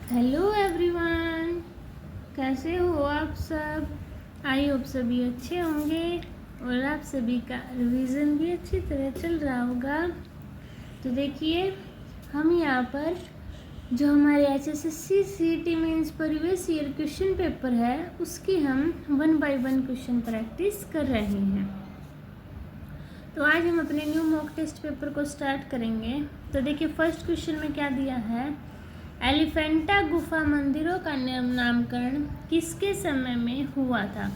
Hello everyone, कैसे हो आप सब। आई होप सभी अच्छे होंगे और आप सभी का रिवीजन भी अच्छी तरह चल रहा होगा। तो देखिए, हम यहाँ पर जो हमारे HSSC CET mains previous year question paper है उसकी हम 1 बाय 1 क्वेश्चन प्रैक्टिस कर रहे हैं। तो आज हम अपने न्यू मॉक टेस्ट पेपर को स्टार्ट करेंगे। तो देखिए, फर्स्ट क्वेश्चन में क्या दिया है, एलिफेंटा गुफा मंदिरों का नामकरण किसके समय में हुआ था।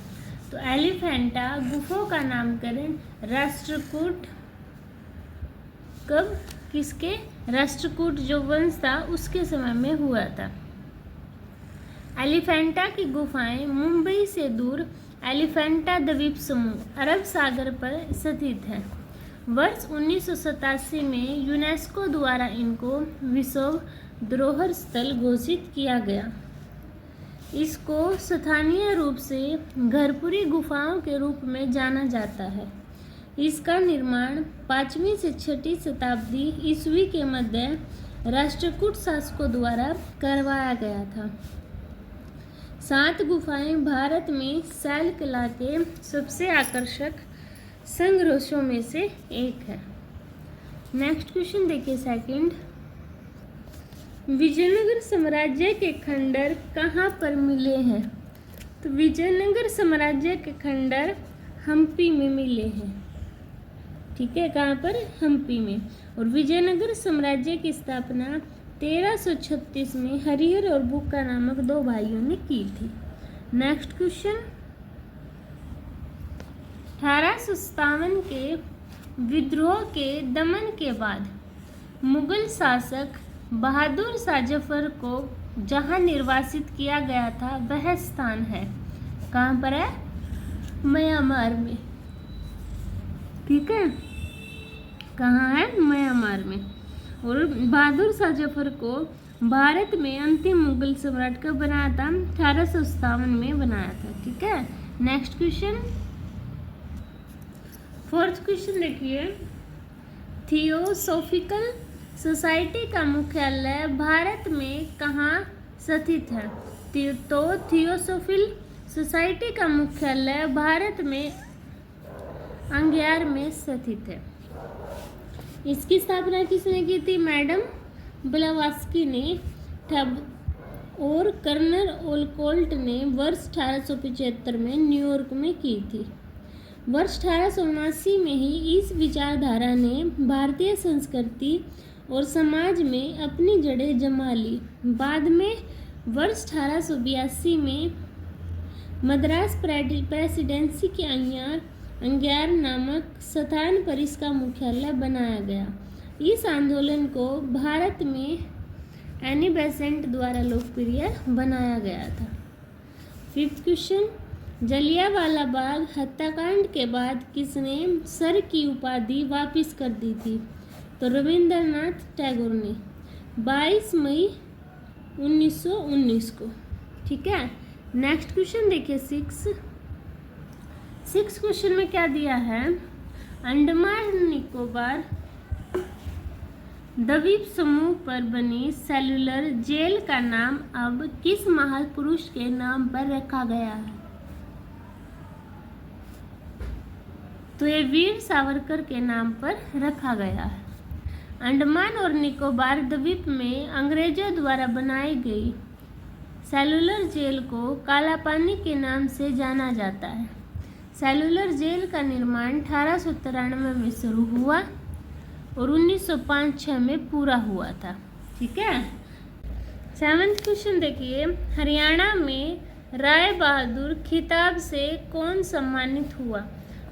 तो एलिफेंटा गुफा का नामकरण राष्ट्रकूट कब, किसके, राष्ट्रकूट जो वंश था उसके समय में हुआ था। एलिफेंटा की गुफाएं मुंबई से दूर एलिफेंटा द्वीप समूह अरब सागर पर स्थित है। वर्ष 1987 में यूनेस्को द्वारा इनको विश्व धरोहर स्थल घोषित किया गया। इसको स्थानीय रूप से घरपुरी गुफाओं के रूप में जाना जाता है। इसका निर्माण 5वीं से 6वीं शताब्दी ईस्वी के मध्य राष्ट्रकूट शासकों द्वारा करवाया गया था। 7 गुफाएं भारत में शैल कला के सबसे आकर्षक संग्रहों में से एक है। नेक्स्ट क्वेश्चन देखिए, सेकंड, विजयनगर साम्राज्य के खंडर कहाँ पर मिले हैं। तो विजयनगर साम्राज्य के खंडर हम्पी में मिले हैं। ठीक है, कहाँ पर, हम्पी में। और विजयनगर साम्राज्य की स्थापना 1336 में हरिहर और बुक्का नामक 2 भाइयों ने की थी। नेक्स्ट क्वेश्चन, 1857 के विद्रोह के दमन के बाद मुगल शासक बहादुर शाह जफर को जहां निर्वासित किया गया था वह स्थान है, कहाँ पर है, म्यांमार में। ठीक है, कहाँ है, म्यांमार में। और बहादुर शाह जफर को भारत में अंतिम मुगल सम्राट कब बनाया था, 1857 में बनाया था। ठीक है, नेक्स्ट क्वेश्चन, फोर्थ क्वेश्चन देखिए, थियोसॉफिकल सोसाइटी का मुख्यालय भारत में कहाँ स्थित है। तो थियोसॉफिल सोसाइटी का मुख्यालय भारत में अंगियार में स्थित है। इसकी स्थापना किसने की थी, मैडम ब्लावास्की ने और कर्नल ओलकोल्ट ने वर्ष 1875 में न्यूयॉर्क में की थी। वर्ष 1879 में ही इस विचारधारा ने भारतीय संस्कृति और समाज में अपनी जड़ें जमा ली। बाद में वर्ष 1882 में मद्रास प्रेसिडेंसी के अंगियार नामक स्थान पर इसका मुख्यालय बनाया गया। इस आंदोलन को भारत में एनी बेसेंट द्वारा लोकप्रिय बनाया गया था। फिफ्थ क्वेश्चन, जलियांवाला बाग हत्याकांड के बाद किसने सर की उपाधि वापस कर दी थी। तो रविंद्रनाथ टैगोर ने 22 मई 1919 को। ठीक है, नेक्स्ट क्वेश्चन देखिए, सिक्स क्वेश्चन में क्या दिया है, अंडमान निकोबार द्वीप समूह पर बनी सेलुलर जेल का नाम अब किस महापुरुष के नाम पर रखा गया है। तो ये वीर सावरकर के नाम पर रखा गया है। अंडमान और निकोबार द्वीप में अंग्रेजों द्वारा बनाई गई सेलुलर जेल को कालापानी के नाम से जाना जाता है। सेलुलर जेल का निर्माण 1893 में शुरू हुआ और 1905-06 में पूरा हुआ था। ठीक है, 7th क्वेश्चन देखिए, हरियाणा में राय बहादुर खिताब से कौन सम्मानित हुआ।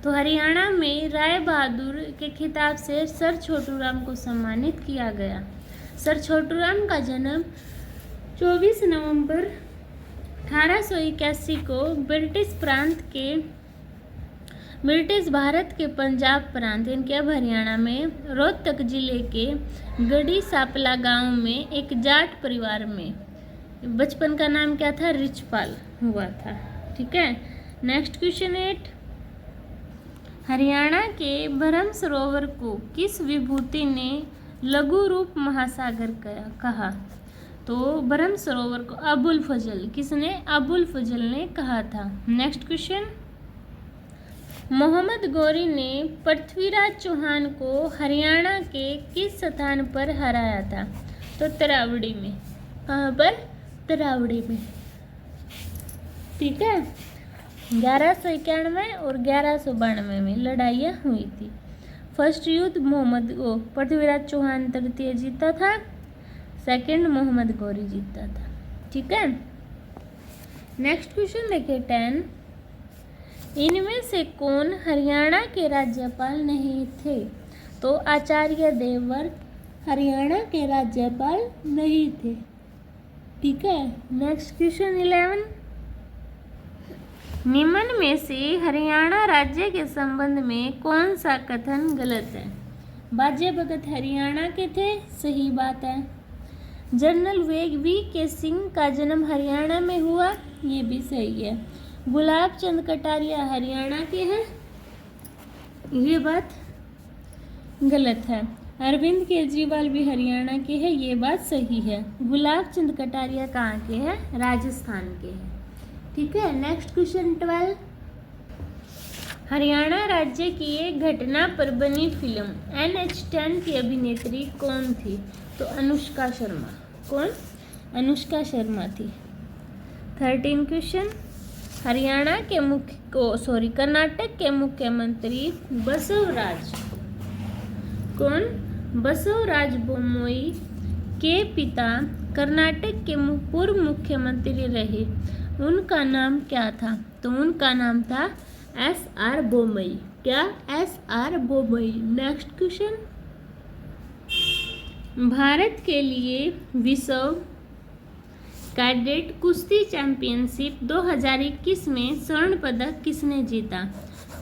तो हरियाणा में राय बहादुर के खिताब से सर छोटूराम को सम्मानित किया गया। सर छोटूराम का जन्म 24 नवंबर 1881 को ब्रिटिश भारत के पंजाब प्रांत यानी अब हरियाणा में रोहतक जिले के गढ़ी सापला गांव में एक जाट परिवार में, बचपन का नाम क्या था, रिचपाल हुआ था। ठीक है, नेक्स्ट क्वेश्चन 8, हरियाणा के ब्रह्म सरोवर को किस विभूति ने लघु रूप महासागर कहा। तो ब्रह्म सरोवर को अबुल फजल, किसने? अबुल फजल ने कहा था। नेक्स्ट क्वेश्चन, मोहम्मद गौरी ने पृथ्वीराज चौहान को हरियाणा के किस स्थान पर हराया था? तो तरावड़ी में। कहाँ पर? तरावड़ी में। ठीक है, 1191 और 1192 में लड़ाइयाँ हुई थी। फर्स्ट युद्ध पृथ्वीराज चौहान तृतीय जीता था, सेकंड मोहम्मद गौरी जीता था। ठीक है, नेक्स्ट क्वेश्चन देखिए 10, इनमें से कौन हरियाणा के राज्यपाल नहीं थे? तो आचार्य देवव्रत हरियाणा के राज्यपाल नहीं थे। ठीक है, नेक्स्ट क्वेश्चन 11, निम्न में से हरियाणा राज्य के संबंध में कौन सा कथन गलत है? बाजे भगत हरियाणा के थे, सही बात है। General VK. सिंह का जन्म हरियाणा में हुआ, ये भी सही है। गुलाब चंद कटारिया हरियाणा के हैं, ये बात गलत है। अरविंद केजरीवाल भी हरियाणा के हैं, ये बात सही है। गुलाब चंद कटारिया कहाँ के हैं? राजस्थान के हैं। ठीक है, नेक्स्ट क्वेश्चन 12, हरियाणा राज्य की एक घटना पर बनी फिल्म NH-10 की अभिनेत्री कौन थी? तो अनुष्का शर्मा। कौन? अनुष्का शर्मा थी। 13 क्वेश्चन, हरियाणा के कर्नाटक के मुख्यमंत्री बसवराज कौन? बसवराज बोम्मई के पिता कर्नाटक के पूर्व मुख्यमंत्री रहे, उनका नाम क्या था? तो उनका नाम था S.R. बोम्मई। क्या? S.R. Bommai. Next question, Bharat के लिए विश्व कैडेट कुश्ती चैंपियनशिप 2021 में स्वर्ण पदक किसने जीता?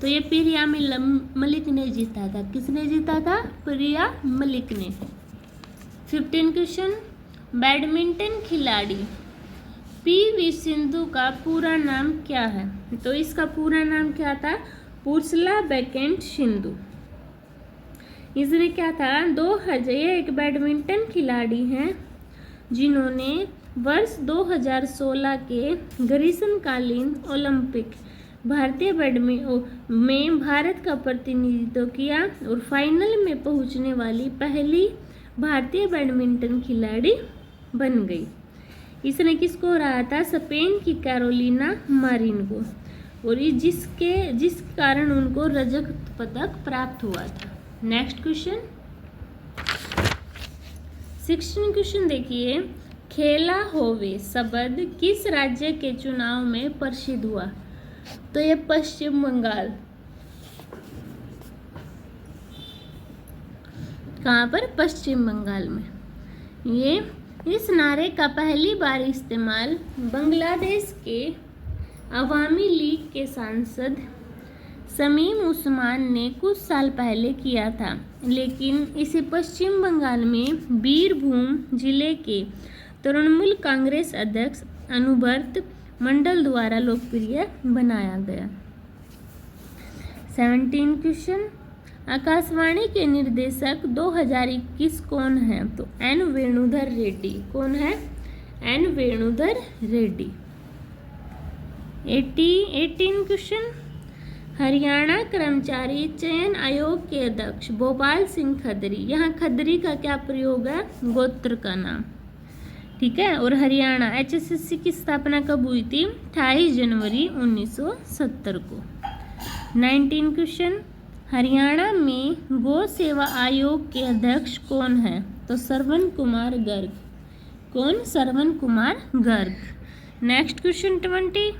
तो ये प्रिया मलिक ने जीता था। किसने जीता था? प्रिया मलिक ने। 15 क्वेश्चन, बैडमिंटन खिलाड़ी PV सिंधु का पूरा नाम क्या है? तो इसका पूरा नाम क्या था? पुर्सला बेकेंट सिंधु। इसने क्या था? 2000, ये एक बैडमिंटन खिलाड़ी हैं जिन्होंने वर्ष 2016 के ग्रीष्मकालीन ओलंपिक भारतीय बैडमिंटन में भारत का प्रतिनिधित्व किया और फाइनल में पहुंचने वाली पहली भारतीय बैडमिंटन खिलाड़ी बन गई। इसने किसको हराया था? स्पेन की कैरोलिना मारिन को, और जिस कारण उनको रजत पदक प्राप्त हुआ था। नेक्स्ट क्वेश्चन 16 क्वेश्चन देखिए, खेला होवे शब्द किस राज्य के चुनाव में प्रसिद्ध हुआ? तो ये पश्चिम बंगाल। कहाँ पर? पश्चिम बंगाल में। ये इस नारे का पहली बार इस्तेमाल बांग्लादेश के अवामी लीग के सांसद शमीम उस्मान ने कुछ साल पहले किया था, लेकिन इसे पश्चिम बंगाल में बीरभूम जिले के तृणमूल कांग्रेस अध्यक्ष अनुब्रत मंडल द्वारा लोकप्रिय बनाया गया। 17 क्वेश्चन, आकाशवाणी के निर्देशक 2021 कौन है? तो एन वेणुधर रेड्डी। कौन है? एन वेणुधर रेड्डी। 18 क्वेश्चन, हरियाणा कर्मचारी चयन आयोग के अध्यक्ष भोपाल सिंह खदरी। यहाँ खदरी का क्या प्रयोग है? गोत्र का नाम। ठीक है, और हरियाणा HSSC की स्थापना कब हुई थी? 28 जनवरी 1970 को। 19 क्वेश्चन, हरियाणा में गौ सेवा आयोग के अध्यक्ष कौन है? तो श्रवण कुमार गर्ग। कौन? श्रवण कुमार गर्ग। नेक्स्ट क्वेश्चन 20,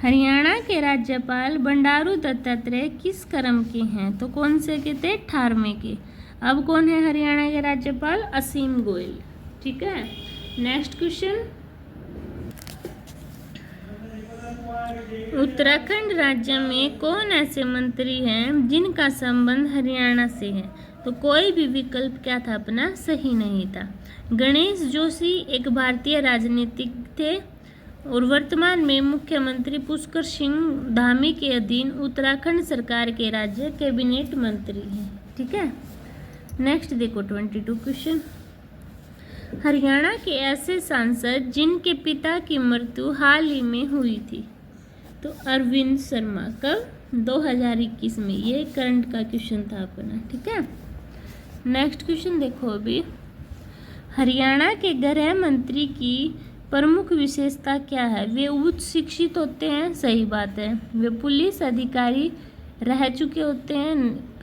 हरियाणा के राज्यपाल बंडारू दत्तात्रेय किस क्रम के हैं? तो कौन से के थे? 18वें के। अब कौन है हरियाणा के राज्यपाल? असीम गोयल। ठीक है, नेक्स्ट क्वेश्चन, उत्तराखंड राज्य में कौन ऐसे मंत्री हैं जिनका संबंध हरियाणा से है? तो कोई भी विकल्प क्या था अपना? सही नहीं था। गणेश जोशी एक भारतीय राजनीतिक थे और वर्तमान में मुख्यमंत्री पुष्कर सिंह धामी के अधीन उत्तराखंड सरकार के राज्य कैबिनेट मंत्री हैं। ठीक है, नेक्स्ट देखो 22 क्वेश्चन, हरियाणा के ऐसे सांसद जिनके पिता की मृत्यु हाल ही में हुई थी। तो अरविंद शर्मा, कब? 2021 में। ये करंट का क्वेश्चन था अपना, ठीक है। नेक्स्ट क्वेश्चन देखो अभी, हरियाणा के गृह मंत्री की प्रमुख विशेषता क्या है? वे उच्च शिक्षित होते हैं, सही बात है। वे पुलिस अधिकारी रह चुके होते हैं,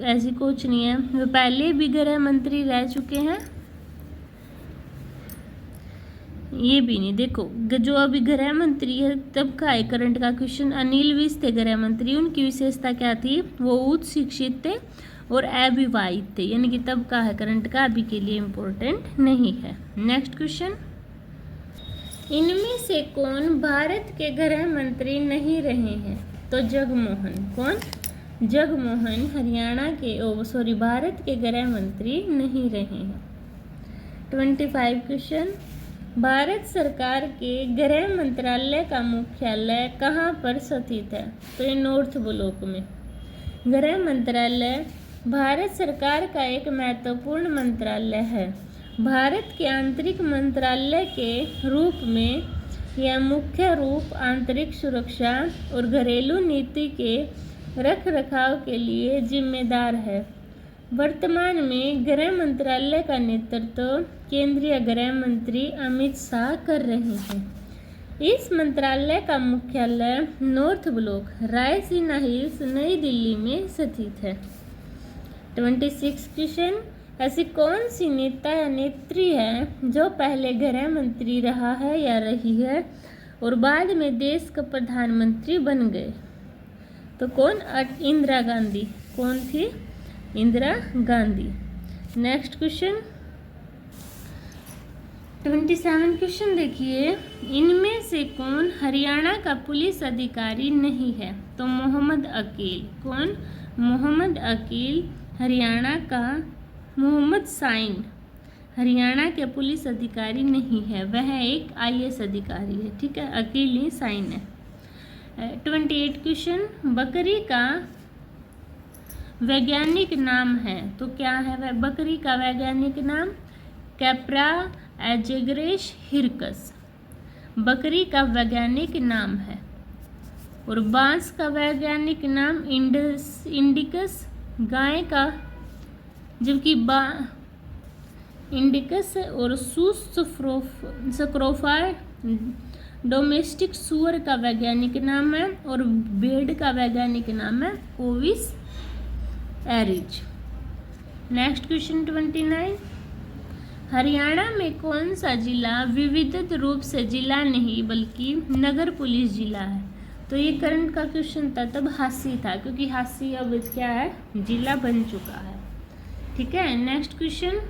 ऐसी कुछ नहीं है। वे पहले भी गृह मंत्री रह चुके हैं, ये भी नहीं। देखो जो अभी गृह मंत्री है तब का है करंट का क्वेश्चन, अनिल विज थे गृह मंत्री। उनकी विशेषता क्या थी? वो उच्च शिक्षित थे और अविवाहित थे, यानी कि तब का है करंट का, अभी के लिए इम्पोर्टेंट नहीं है। नेक्स्ट क्वेश्चन, इनमें से कौन भारत के गृह मंत्री नहीं रहे हैं? तो जगमोहन। कौन? जगमोहन हरियाणा के भारत के गृह मंत्री नहीं रहे हैं। 25 क्वेश्चन, भारत सरकार के गृह मंत्रालय का मुख्यालय कहाँ पर स्थित है? तो ये नॉर्थ ब्लॉक में। गृह मंत्रालय भारत सरकार का एक महत्वपूर्ण मंत्रालय है। भारत के आंतरिक मंत्रालय के रूप में यह मुख्य रूप आंतरिक सुरक्षा और घरेलू नीति के रखरखाव के लिए जिम्मेदार है। वर्तमान में गृह मंत्रालय का नेतृत्व केंद्रीय गृह मंत्री अमित शाह कर रहे हैं। इस मंत्रालय का मुख्यालय नॉर्थ ब्लॉक रायसीना हिल्स नई दिल्ली में स्थित है। 26 क्वेश्चन, ऐसी कौन सी नेता या नेत्री है जो पहले गृह मंत्री रहा है या रही है और बाद में देश का प्रधानमंत्री बन गए? तो कौन? इंदिरा गांधी। कौन थी? Indira Gandhi. Next question 27 question देखिए, इनमें से कौन हरियाणा का पुलिस अधिकारी नहीं है? तो मोहम्मद अकील। कौन? मोहम्मद अकील हरियाणा का। मोहम्मद साइन हरियाणा के पुलिस अधिकारी नहीं है, वह एक IAS अधिकारी है, ठीक है। अकील नहीं, साइन है। 28 क्वेश्चन, बकरी का वैज्ञानिक नाम है, तो क्या है वह? बकरी का वैज्ञानिक नाम कैप्रा एजेग्रेस हिरकस, बकरी का वैज्ञानिक नाम है। और बांस का वैज्ञानिक नाम इंडिकस, गाय का, जबकि इंडिकस और स्क्रोफा डोमेस्टिक सुअर का वैज्ञानिक नाम है, और भेड़ का वैज्ञानिक नाम है ओविस एरिज। नेक्स्ट क्वेश्चन 29, हरियाणा में कौन सा जिला विविध रूप से जिला नहीं बल्कि नगर पुलिस जिला है? तो ये करंट का क्वेश्चन था, तब हासी था, क्योंकि हासी अब क्या है? जिला बन चुका है, ठीक है। नेक्स्ट क्वेश्चन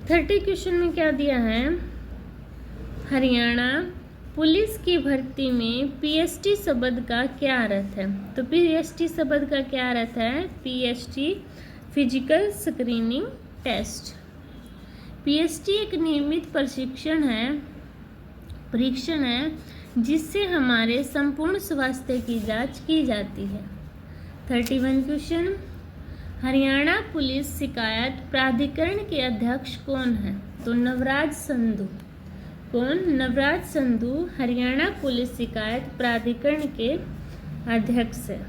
30 क्वेश्चन में क्या दिया है? हरियाणा पुलिस की भर्ती में PST शब्द का क्या अर्थ है? तो PST शब्द का क्या अर्थ है? PST physical screening test. PST एक नियमित परीक्षण है जिससे हमारे संपूर्ण स्वास्थ्य की जांच की जाती है। 31 क्वेश्चन, हरियाणा पुलिस शिकायत प्राधिकरण के अध्यक्ष कौन है? तो नवराज संधू। कौन? नवराज संधू हरियाणा पुलिस शिकायत प्राधिकरण के अध्यक्ष है।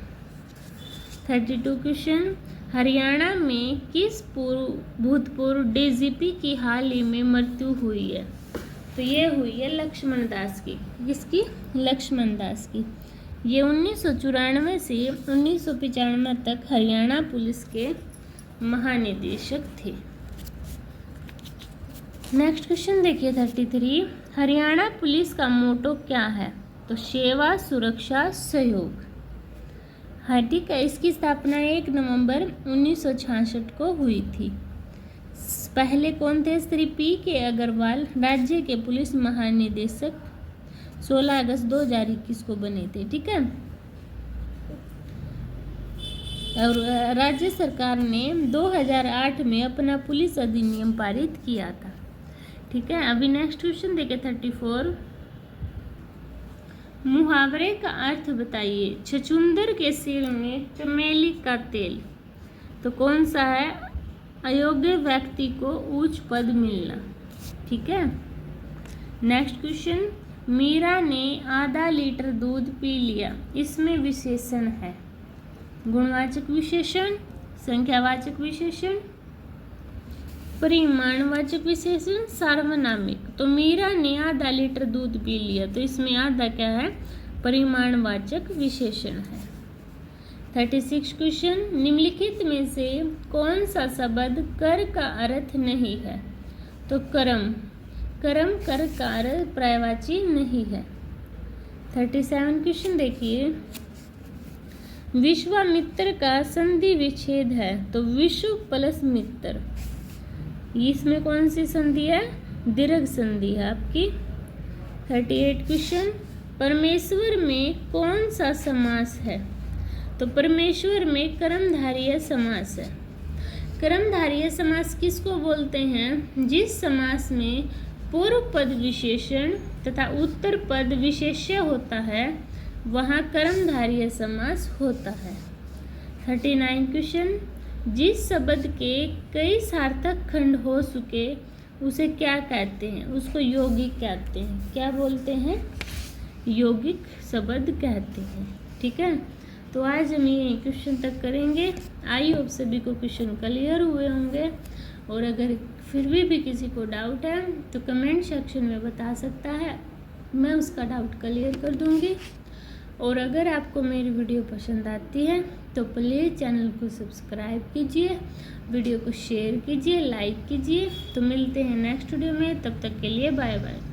32 क्वेश्चन, हरियाणा में किस भूतपूर्व DGP की हाल ही में मृत्यु हुई है? तो ये हुई है लक्ष्मण दास की। किसकी? लक्ष्मण दास की। ये 1994 से 1995 तक हरियाणा पुलिस के महानिदेशक थे। नेक्स्ट क्वेश्चन देखिए 33, हरियाणा पुलिस का मोटो क्या है? तो सेवा सुरक्षा सहयोग। हाँ ठीक है, इसकी स्थापना 1 नवंबर 1966 को हुई थी। पहले कौन थे? श्री PK अग्रवाल राज्य के पुलिस महानिदेशक 16 अगस्त 2021 को बने थे, ठीक है। और राज्य सरकार ने 2008 में अपना पुलिस अधिनियम पारित किया था, ठीक है। अभी नेक्स्ट क्वेश्चन देखें 34, मुहावरे का अर्थ बताइए। छछूंदर के सिर में चमेली का तेल। तो कौन सा है? अयोग्य व्यक्ति को उच्च पद मिलना। ठीक है। नेक्स्ट क्वेश्चन, मीरा ने आधा लीटर दूध पी लिया, इसमें विशेषण है? गुणवाचक विशेषण, संख्यावाचक विशेषण, परिमाणवाचक विशेषण, सार्वनामिक। तो मीरा ने आधा लीटर दूध पी लिया, तो इसमें आधा क्या है? परिमाणवाचक विशेषण है। 36 क्वेश्चन, निम्नलिखित में से कौन सा शब्द कर का अर्थ नहीं है? तो कर्म। कर्म कर का अर्थ पर्यायवाची नहीं है। 37 क्वेश्चन देखिए, विश्वामित्र का संधि विच्छेद है, तो विश्व प्लस मित्र, इसमें कौन सी संधि है? दीर्घ संधि है आपकी। 38 क्वेश्चन, परमेश्वर में कौन सा समास है? तो परमेश्वर में कर्मधारय समास है। कर्मधारय समास किसको बोलते हैं? जिस समास में पूर्व पद विशेषण तथा उत्तर पद विशेष्य होता है, वहाँ कर्मधारय समास होता है। 39 क्वेश्चन, जिस शब्द के कई सार्थक खंड हो चुके उसे क्या कहते हैं? उसको यौगिक कहते हैं। क्या बोलते हैं? यौगिक शब्द कहते हैं। ठीक है। तो आज हम ये क्वेश्चन तक करेंगे। आई होप सभी को क्वेश्चन क्लियर हुए होंगे, और अगर फिर भी किसी को डाउट है तो कमेंट सेक्शन में बता सकता है, मैं उसका डाउट क्लियर कर दूंगी। और अगर आपको मेरी वीडियो पसंद आती है तो प्लीज़ चैनल को सब्सक्राइब कीजिए, वीडियो को शेयर कीजिए, लाइक कीजिए। तो मिलते हैं नेक्स्ट वीडियो में, तब तक के लिए बाय बाय।